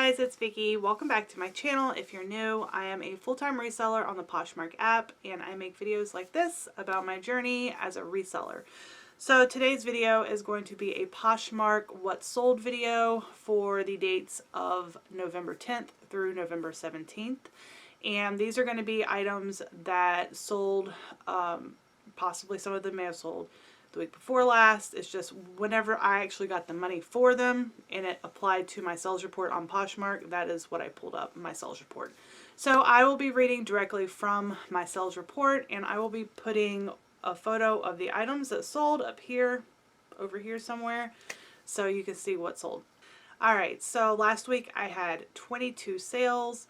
guys, it's Vicky. Welcome back to my channel. If you're new, I am a full-time reseller on the Poshmark app, and I make videos like this about my journey as a reseller. So today's video is going to be a Poshmark what sold video for the dates of November 10th through November 17th. And these are going to be items that sold, possibly some of them may have sold the week before last. It's just whenever I actually got the money for them and it applied to my sales report on Poshmark, that is what I pulled up, my sales report. So I will be reading directly from my sales report, and I will be putting a photo of the items that sold up here, over here somewhere, so you can see what sold. Alright, so last week I had 22 sales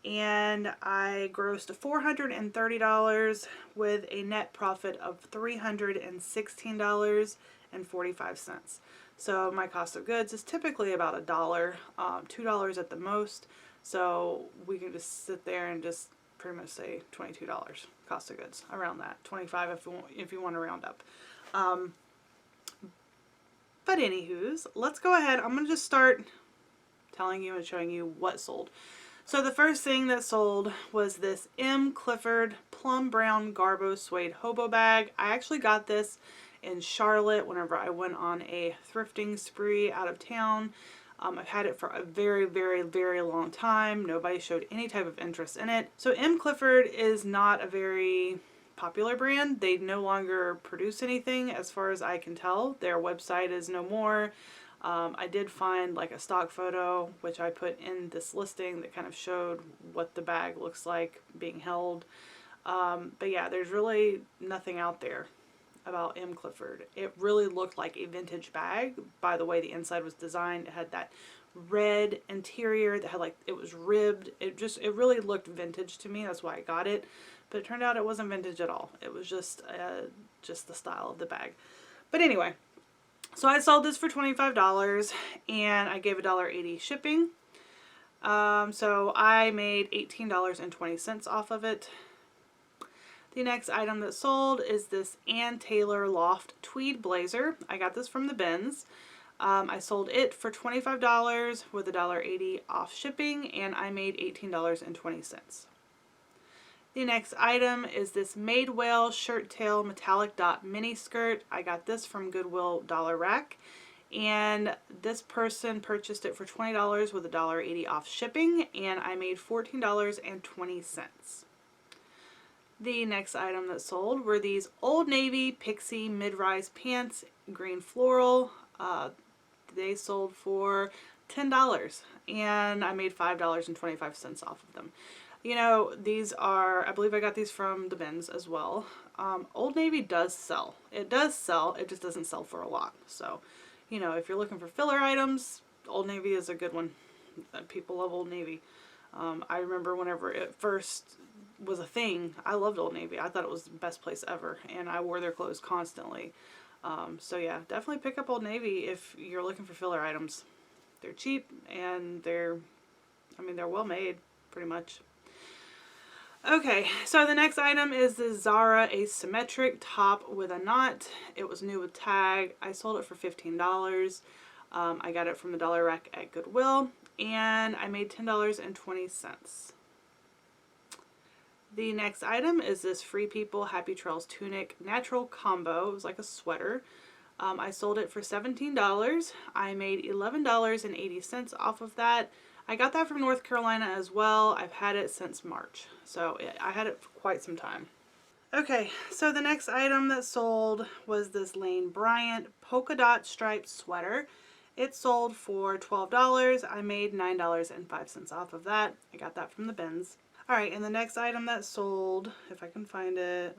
and I grossed $430 with a net profit of $316.45. So my cost of goods is typically about $1, $2 at the most. So we can just sit there and just pretty much say $22 cost of goods, around that, 25 if you want to round up. But anywho's, let's go ahead. I'm going to just start telling you and showing you what sold. So the first thing that sold was this M. Clifford Plum Brown Garbo Suede Hobo Bag. I actually got this in Charlotte whenever I went on a thrifting spree out of town. I've had it for a very, very, very long time. Nobody showed any type of interest in it. So M. Clifford is not a very popular brand. They no longer produce anything as far as I can tell. Their website is no more. I did find like a stock photo, which I put in this listing, that kind of showed what the bag looks like being held. But yeah, there's really nothing out there about M. Clifford. It really looked like a vintage bag by the way the inside was designed. It had that red interior that had like, it was ribbed. It really looked vintage to me. That's why I got it. But it turned out it wasn't vintage at all. It was just the style of the bag. But anyway. So I sold this for $25 and I gave $1.80 shipping. So I made $18.20 off of it. The next item that sold is this Ann Taylor Loft Tweed Blazer. I got this from the bins. I sold it for $25 with $1.80 off shipping, and I made $18.20. The next item is this Madewell Shirt Tail Metallic Dot Mini Skirt. I got this from Goodwill Dollar Rack, and this person purchased it for $20 with $1.80 off shipping, and I made $14.20. The next item that sold were these Old Navy Pixie Mid-Rise Pants, green floral. They sold for $10, and I made $5.25 off of them. You know, these are, I believe I got these from the bins as well. Old Navy does sell. It does sell, it just doesn't sell for a lot. So, you know, if you're looking for filler items, Old Navy is a good one. People love Old Navy. I remember whenever it first was a thing, I loved Old Navy. I thought it was the best place ever, and I wore their clothes constantly. So yeah, definitely pick up Old Navy if you're looking for filler items. They're cheap, and they're well made, pretty much. Okay, so the next item is the Zara Asymmetric Top with a Knot. It was new with tag. I sold it for $15. I got it from the Dollar Rack at Goodwill, and I made $10.20. The next item is this Free People Happy Trails Tunic Natural Combo. It was like a sweater. I sold it for $17. I made $11.80 off of that. I got that from North Carolina as well. I've had it since March, so I had it for quite some time. Okay, so the next item that sold was this Lane Bryant Polka Dot Striped Sweater. It sold for $12. I made $9.05 off of that. I got that from the bins. Alright, and the next item that sold, if I can find it,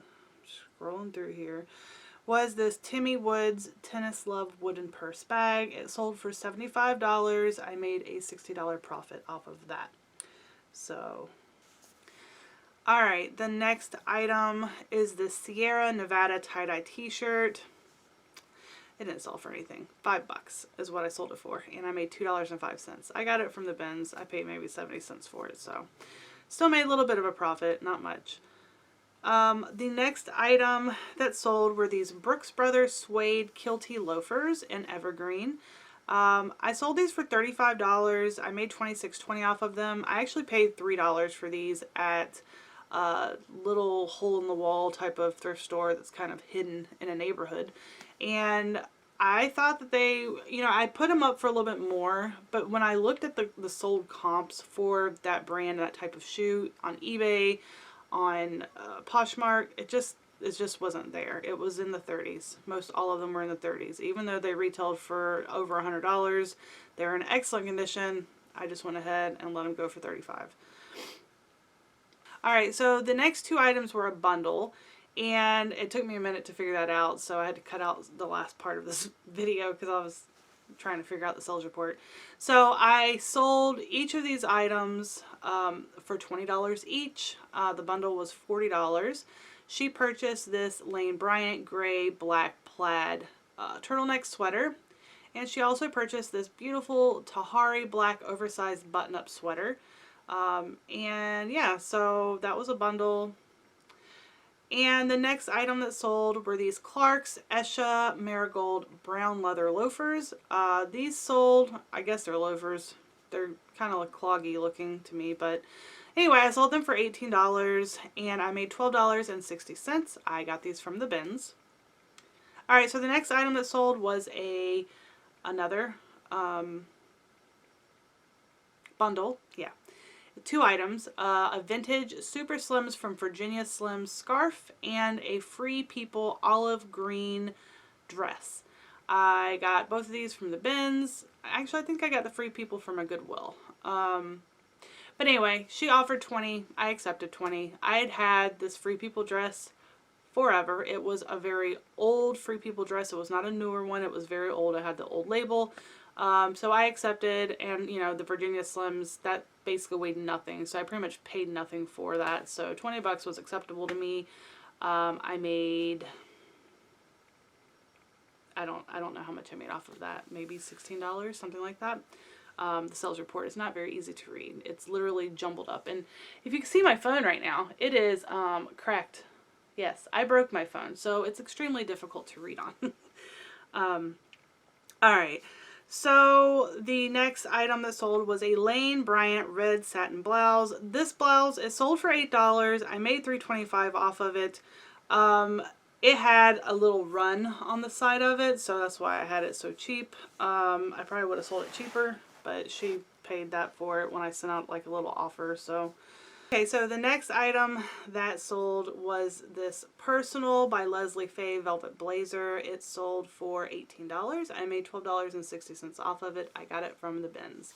scrolling through here, was this Timmy Woods Tennis Love Wooden Purse Bag. It sold for $75. I made a $60 profit off of that. So, alright, the next item is this Sierra Nevada tie-dye t-shirt. It didn't sell for anything. $5 is what I sold it for, and I made $2.05. I got it from the bins. I paid maybe 70 cents for it, so still made a little bit of a profit, not much. The next item that sold were these Brooks Brothers suede kilty loafers in evergreen. I sold these for $35. I made $26.20 off of them. I actually paid $3 for these at a little hole in the wall type of thrift store that's kind of hidden in a neighborhood. And I thought that they, you know, I put them up for a little bit more, but when I looked at the sold comps for that brand, that type of shoe on eBay, on Poshmark, it just wasn't there. It was in the 30s. Most all of them were in the 30s. Even though they retailed for over $100, they're in excellent condition. I just went ahead and let them go for $35. Alright, so the next two items were a bundle, and it took me a minute to figure that out, so I had to cut out the last part of this video because I was trying to figure out the sales report. So I sold each of these items for $20 each. The bundle was $40. She purchased this Lane Bryant gray black plaid turtleneck sweater, and she also purchased this beautiful Tahari black oversized button-up sweater. And yeah, so that was a bundle. And the next item that sold were these Clark's Esha Marigold brown leather loafers. These sold, I guess they're loafers. They're kind of like cloggy looking to me, but anyway, I sold them for $18 and I made $12.60. I got these from the bins. Alright, so the next item that sold was another bundle. Yeah. Two items, a vintage Super Slims from Virginia Slims scarf and a Free People olive green dress. I got both of these from the bins. Actually, I think I got the Free People from a Goodwill. But anyway, she offered $20. I accepted $20. I had this Free People dress forever. It was a very old Free People dress. It was not a newer one. It was very old. I had the old label. So I accepted, and you know, the Virginia Slims, that basically weighed nothing, so I pretty much paid nothing for that. So $20 was acceptable to me. I made, I don't know how much I made off of that, maybe $16, something like that. The sales report is not very easy to read. It's literally jumbled up, and if you can see my phone right now, it is cracked. Yes, I broke my phone, so it's extremely difficult to read on. Alright. So the next item that sold was a Lane Bryant red satin blouse. This blouse is sold for $8. I made $3.25 off of it. It had a little run on the side of it, so that's why I had it so cheap. I probably would have sold it cheaper, but she paid that for it when I sent out like a little offer. So okay, so the next item that sold was this Personal by Leslie Faye velvet blazer. It sold for $18. I made $12.60 off of it. I got it from the bins.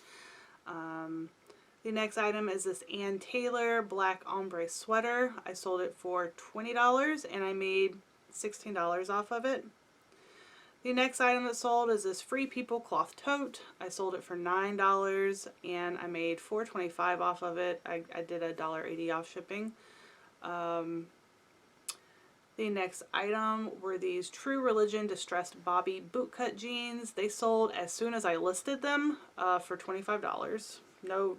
The next item is this Ann Taylor black ombre sweater. I sold it for $20 and I made $16 off of it. The next item that sold is this Free People cloth tote. I sold it for $9 and I made $4.25 off of it. I did $1.80 off shipping. The next item were these True Religion distressed bobby bootcut jeans. They sold as soon as I listed them for $25. No,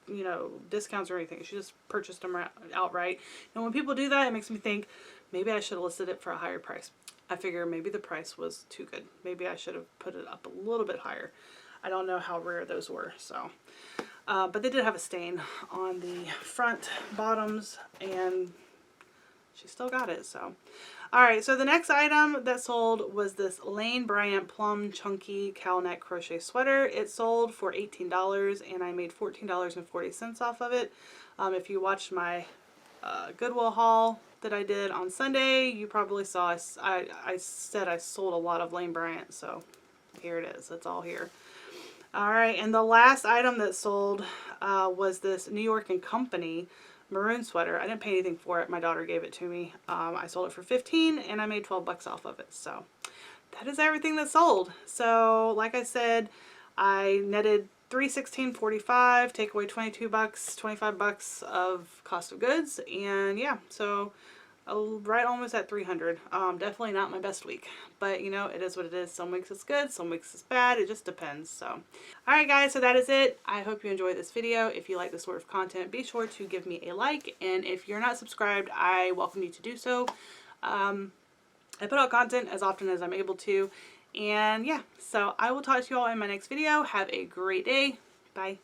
you know, discounts or anything. She just purchased them outright. And when people do that, it makes me think maybe I should have listed it for a higher price. I figure maybe the price was too good. Maybe I should have put it up a little bit higher. I don't know how rare those were, so. But they did have a stain on the front bottoms, and she still got it, so. Alright, so the next item that sold was this Lane Bryant plum chunky cowl neck crochet sweater. It sold for $18, and I made $14.40 off of it. If you watched my Goodwill haul that I did on Sunday, you probably saw I said I sold a lot of Lane Bryant, so here it is. It's all here. Alright, and the last item that sold was this New York & Company maroon sweater. I didn't pay anything for it. My daughter gave it to me. I sold it for $15 and I made $12 off of it. So that is everything that sold. So like I said, I netted $316.45, take away $22, $25 of cost of goods, and yeah, so right almost at $300. Definitely not my best week, but you know, it is what it is. Some weeks it's good, some weeks it's bad. It just depends. So alright guys, so that is it. I hope you enjoyed this video. If you like this sort of content, be sure to give me a like, and if you're not subscribed, I welcome you to do so. I put out content as often as I'm able to, And yeah, so I will talk to you all in my next video. Have a great day. Bye.